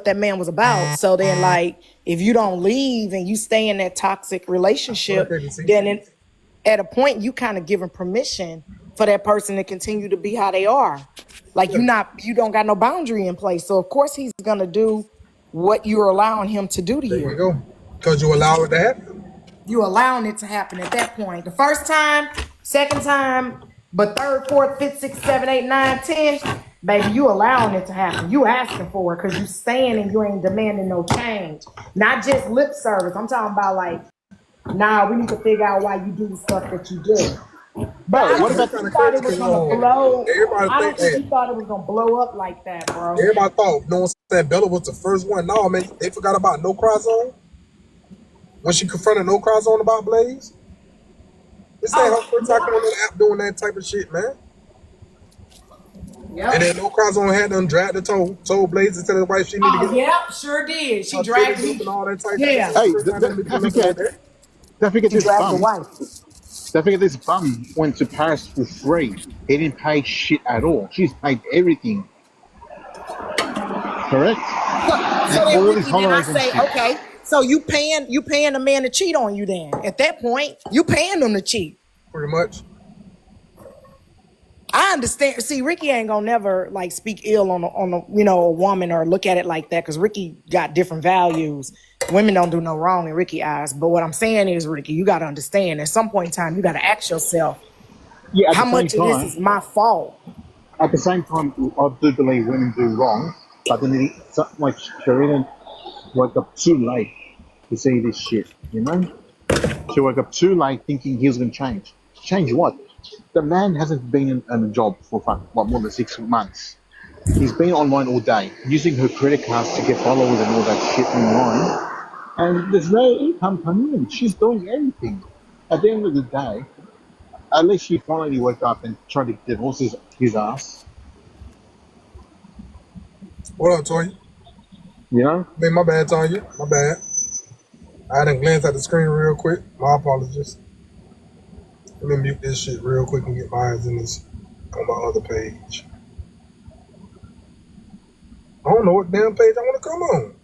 that man was about. So then, like, if you don't leave and you stay in that toxic relationship, then at a point you kind of giving permission for that person to continue to be how they are. Like Yeah. you don't got no boundary in place. So of course he's gonna do what you're allowing him to do to There you you. go. Because you allow it to happen. You allowing it to happen at that point. The first time, second time, but third, fourth, fifth, sixth, seven, eight, nine, 10, baby, you allowing it to happen. You asking for it because you staying and you ain't demanding no change. Not just lip service. I'm talking about like, nah, we need to figure out why you do the stuff that you do. But Bro, I what don't about think Kind you of thought crazy it was because gonna blow. everybody I think don't think that you thought it was gonna blow up like that, bro. everybody thought, you know what I'm saying, Bella was the first one. No, man, they forgot about No Cry Zone. When she confronted No Cry Zone about Blaze. This ain't her Oh, first time on the app doing that type of shit, man. yeah. And Yep. then No Cry Zone had them dragged the told Blaze to tell his wife she need to get Oh, yep. Sure did. She her dragged titties up me. and all that type of shit. This Yeah. ain't the hey, first time that bitch been looking like that. don't forget She this dragged the bum. wife. Don't forget this bum went to Paris for free. He didn't pay shit at all. She's paid everything, correct? And So then, all these Ricky, then I holidays and say, shit. okay, so you paying a man to cheat on you then. At that point, you paying them to cheat. Pretty much. I understand. See, Ricky ain't gonna never like speak ill on a woman or look at it like that because Ricky got different values. Women don't do no wrong in Ricky eyes. But what I'm saying is, Ricky, you got to understand. At some point in time, you got to ask yourself, Yeah, how much of this is my fault? at the same time, I do believe women do wrong, but then like Sharina woke up too late to see this shit. You know, she woke up too late thinking he was going to change. Change what? The man hasn't been in a job for more than 6 months. He's been online all day, using her credit cards to get followers and all that shit online. And there's no income coming in. She's doing everything. At the end of the day, at least she finally woke up and tried to divorce his ass. What up, Toy? You know? Man, my bad, Tanya. My bad. I done glanced at the screen real quick. My apologies. Let me mute this shit real quick and get my eyes in this on my other page. I don't know what damn page I want to come on.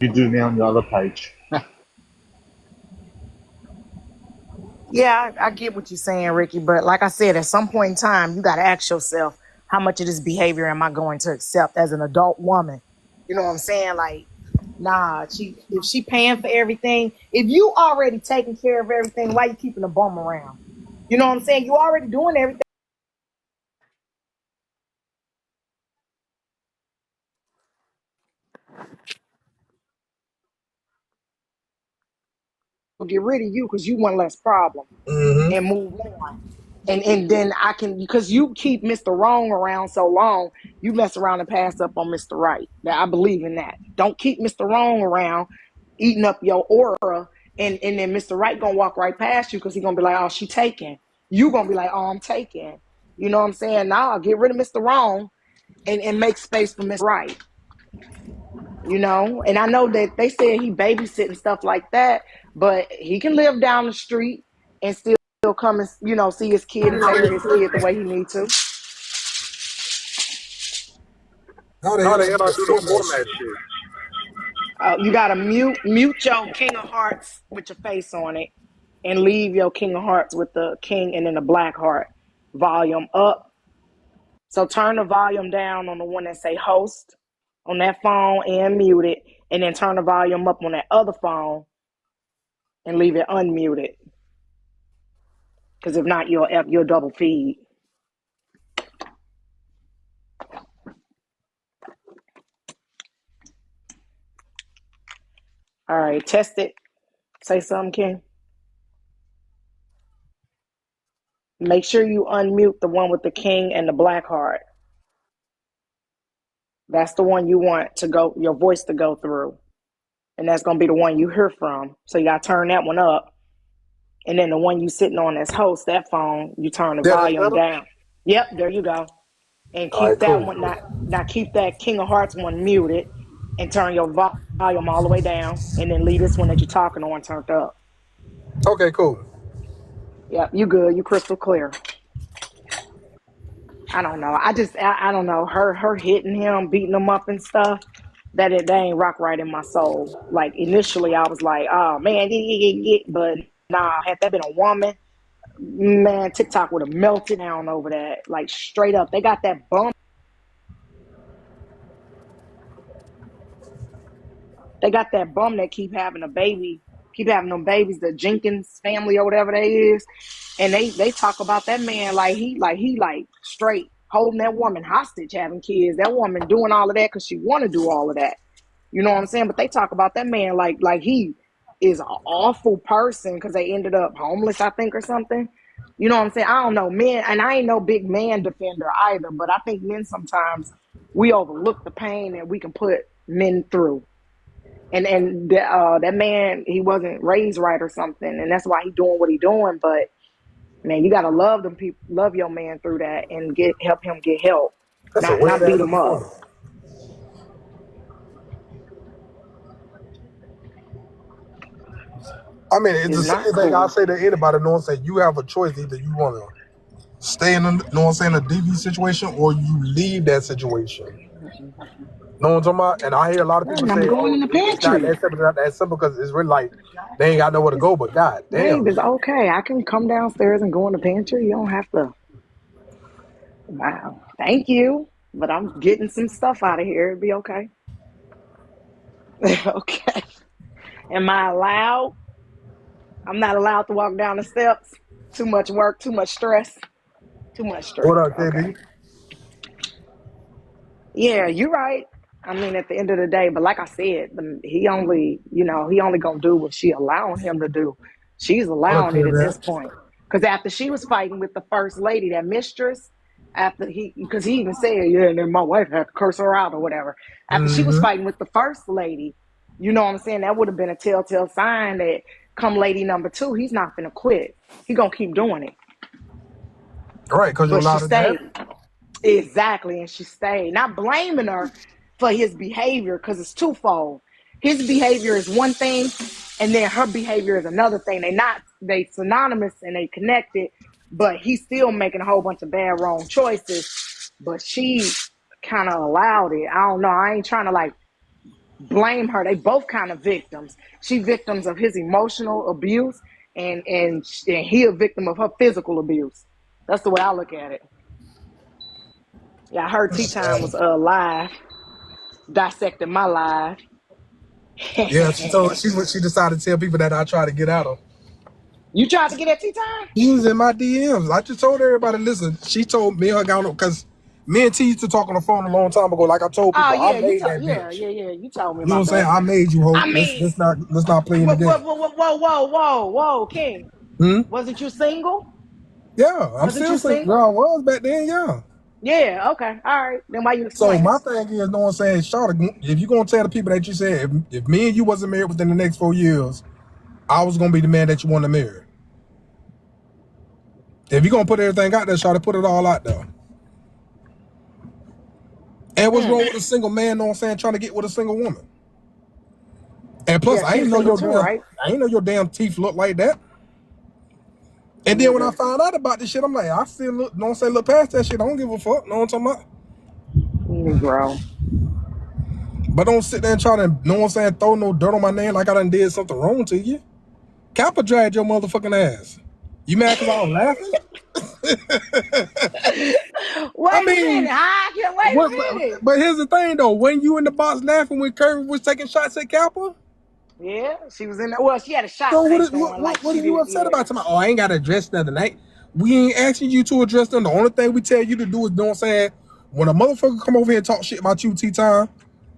You do now on the other page. Yeah, I get what you're saying, Ricky. But like I said, at some point in time, you got to ask yourself, how much of this behavior am I going to accept as an adult woman? You know what I'm saying? Like, nah, if she paying for everything, if you already taking care of everything, why you keeping a bum around? You know what I'm saying? You already doing everything. Get rid of you because you one less problem Mm-hmm. and move on. And then I can, because you keep Mr. Wrong around so long, you mess around and pass up on Mr. Right. Now I believe in that. Don't keep Mr. Wrong around eating up your aura, and then Mr. Right gonna walk right past you because he gonna be like, oh, she taking. You gonna be like, oh, I'm taking. You know what I'm saying? Now get rid of Mr. Wrong and make space for Mr. Right. And I know that they said he babysitting stuff like that, but he can live down the street and still come and see his kid and take care of his kid the way he needs to. How the How hell the I do hell I the do the format format shit? shit? You gotta mute your King of Hearts with your face on it, and leave your King of Hearts with the King and then the Black Heart volume up. So turn the volume down on the one that say host on that phone and mute it, and then turn the volume up on that other phone and leave it unmuted. Because if not, you'll double feed. All right, test it. Say something, King. Make sure you unmute the one with the King and the Black Heart. That's the one you want to go, your voice to go through. And that's going to be the one you hear from. So you got to turn that one up. And then the one you sitting on as host, that phone, you turn the Yeah, that's volume better. down. Yep, there you go. And All keep right, that cool. one, now keep that King of Hearts one muted and turn your volume all the way down. And then leave this one that you're talking on turned up. Okay, cool. Yep, you good. You crystal clear. I don't know. I don't know. Her hitting him, beating him up and stuff. That ain't rock right in my soul. Like initially, I was like, oh man, but nah. Had that been a woman, man, TikTok would have melted down over that. Like straight up, they got that bum. They got that bum that keep having them babies, the Jenkins family or whatever they is, and they talk about that man like straight holding that woman hostage, having kids. That woman doing all of that because she want to do all of that. You know what I'm saying? But they talk about that man like he is an awful person because they ended up homeless, I think, or something. You know what I'm saying? I don't know, men, and I ain't no big man defender either, but I think men sometimes we overlook the pain that we can put men through. And that man, he wasn't raised right or something, and that's why he doing what he doing. But man, you gotta love them people, love your man through that, and help him get help, That's a weird not ass beat him looking up. phone. I mean, it's It's the not same thing I cool. say to anybody. Know what I'm saying? You have a choice. Either you want to stay in, know what I'm saying, a DV situation, or you leave that situation. Know what I'm talking about? And I hear a lot of people And I'm say, going "Oh, in the it's not pantry. that simple. It's not that simple," because it's really like they ain't got nowhere to go. But god Babe, damn, it's okay. I can come downstairs and go in the pantry. You don't have to. Wow, thank you, but I'm getting some stuff out of here. It'll be okay. Okay. Am I allowed? I'm not allowed to walk down the steps. Too much work. Too much stress. Too much what stress. up, Okay. KB? Yeah, you're right. I mean, at the end of the day, but like I said, he only gonna do what she allowing him to do. She's What up, allowing it at this KB? point. Because after she was fighting with the first lady, that mistress, because he even said, yeah, and then my wife had to curse her out or whatever. After she was Mm-hmm. fighting with the first lady, you know what I'm saying? That would have been a telltale sign that come lady number two, he's not gonna quit. He gonna keep doing it. Right, because you But she allowed it to happen. stayed. Exactly, and she stayed. Not blaming her for his behavior because it's twofold. His behavior is one thing, and then her behavior is another thing. They synonymous and they connected, but he's still making a whole bunch of bad wrong choices. But she kind of allowed it. I don't know. I ain't trying to like blame her. They both kind of victims. She victims of his emotional abuse, and he a victim of her physical abuse. That's the way I look at it. Yeah, I heard Tea Tyme was live dissecting my live. Yeah, she decided to tell people that I tried to get at her. You tried to get at Tea Tyme? He was in my DMs. I just told everybody, listen, she told me and her got on because me and T used to talk on the phone a long time ago. Like I told Oh people, I yeah, made that yeah, bitch. yeah, yeah. You told me You know about what I'm saying? that. I made you hope. I Let's mean, let's not play in the game. whoa, King. Hmm? Wasn't you single? Yeah, I'm Wasn't still you saying single? well, I was back then, yeah. Yeah. Okay. All right. Then why you So explaining? my thing is, know what I'm saying, Shawty, if you gonna tell the people that you said if me and you wasn't married within the next 4 years, I was gonna be the man that you want to marry. If you gonna put everything out there, Shawty, put it all out there. And what's wrong Mm. with a single man, know what I'm saying, trying to get with a single woman? And plus, Yeah, she's single too, right? I ain't know your damn teeth look like that. And then when I Nigga, found out about this shit, I'm like, I still look, don't say look past that shit. I don't give a fuck. Know what I'm talking about? Negro. But don't sit there and try to, know what I'm saying, throw no dirt on my name like I done did something wrong to you. Kappa dragged your motherfucking ass. You mad because I was laughing? I Wait a minute. mean, I can wait what? a minute. But here's the thing though. When you in the box laughing when Curry was taking shots at Kappa, Yeah, she was in there. Well, she had a shot so face on like what she are you did. upset Yeah. about? Tonight? Oh, I ain't got to address the other night. We ain't asking you to address them. The only thing we tell you to do is, know what I'm saying, when a motherfucker come over here and talk shit about you, Tea Tyme,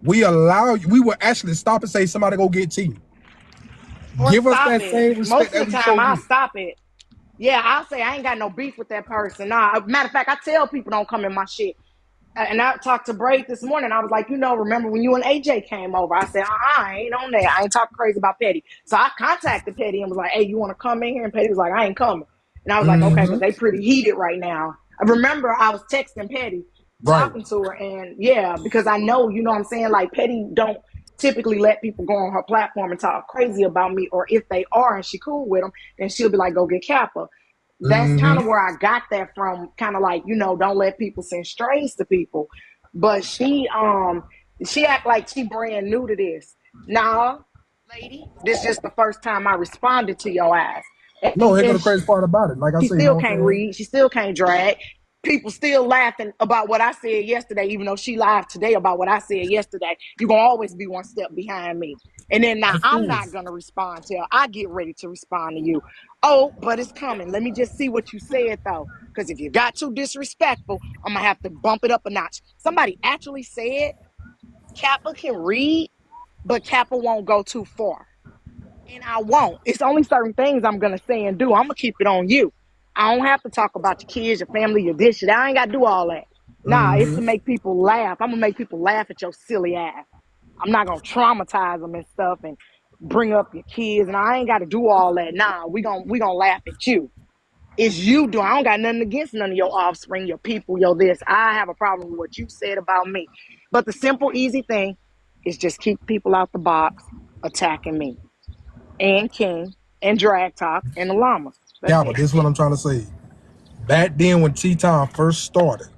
we allow you. We will actually stop and say somebody go get tea. Or Give us stop that it. same respect Most of that the we time, show I'll you. stop it. Yeah, I'll say I ain't got no beef with that person. Nah, matter of fact, I tell people don't come in my shit. And I talked to Braid this morning. I was like, remember when you and AJ came over? I said, I ain't on that. I ain't talking crazy about Petty. So I contacted Petty and was like, hey, you want to come in here? And Petty was like, I ain't coming. And I was like, okay, because Mm-hmm. they pretty heated right now. I remember I was texting Petty, Right. talking to her, and yeah, because I know, you know what I'm saying? Like, Petty don't typically let people go on her platform and talk crazy about me, or if they are and she cool with them, then she'll be like, go get Cappa. That's kind of where I got that from. Kind of like, don't let people send strays to people. But she act like she brand new to this. Nah, lady, this is just the first time I responded to your ass. No, here go And the crazy part about it. Like I she say, you still know what can't I'm saying? read. She still can't drag. People still laughing about what I said yesterday, even though she live today about what I said yesterday. You're going to always be one step behind me. And then now Of I'm not course. going to respond till I get ready to respond to you. Oh, but it's coming. Let me just see what you said, though. Because if you got too disrespectful, I'm going to have to bump it up a notch. Somebody actually said Cappa can read, but Cappa won't go too far. And I won't. It's only certain things I'm gonna say and do. I'm gonna keep it on you. I don't have to talk about your kids, your family, your this shit. I ain't gotta do all that. Nah, it's to make people laugh. I'm gonna make people laugh at your silly ass. I'm not gonna traumatize them and stuff and bring up your kids. And I ain't gotta do all that. Nah, we gonna laugh at you. It's you doing. I don't got nothing against none of your offspring, your people, your this. I have a problem with what you said about me. But the simple, easy thing is just keep people out the box attacking me and King and Drag Talk and the Llamas. That's Yeah, but it. this is what I'm trying to say. Back then when Tea Tyme first started,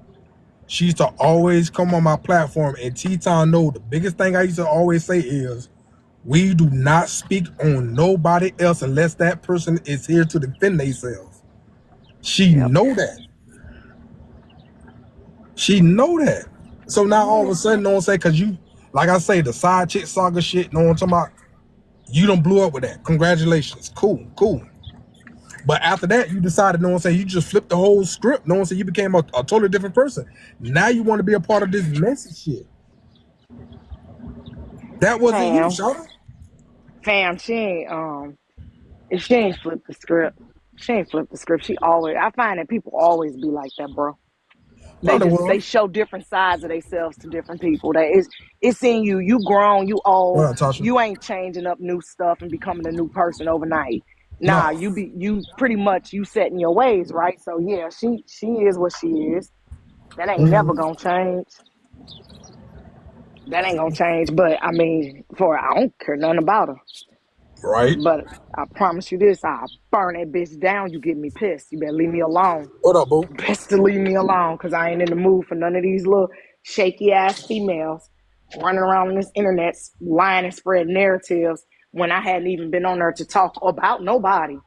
she used to always come on my platform, and Tea Tyme know the biggest thing I used to always say is we do not speak on nobody else unless that person is here to defend themselves. She Yep. know that. She know that. So now all of a sudden, no one say, cause you, like I say, the side chick saga shit, no one talking about, you done blew up with that. Congratulations. Cool, cool. But after that, you decided, no one say, you just flipped the whole script. No one said you became a totally different person. Now you want to be a part of this messy shit. That wasn't you, Fam, Shawty. fam, she ain't flipped the script. She ain't flipped the script. She always. I find that people always be like that, bro. No, the They world. show different sides of themselves to different people. That it's in you. You grown. You old. What up, Tasha? You ain't changing up new stuff and becoming a new person overnight. Nah, No. you pretty much you set in your ways, right? So yeah, she is what she is. That ain't never Mm-hmm. gonna change. That ain't gonna change. But I mean, for I don't care nothing about her. Right. But I promise you this: I'll burn that bitch down. You get me pissed. You better leave me alone. What up, boo? Best to leave me alone, cause I ain't in the mood for none of these little shaky ass females running around on this internet lying and spreading narratives when I hadn't even been on there to talk about nobody.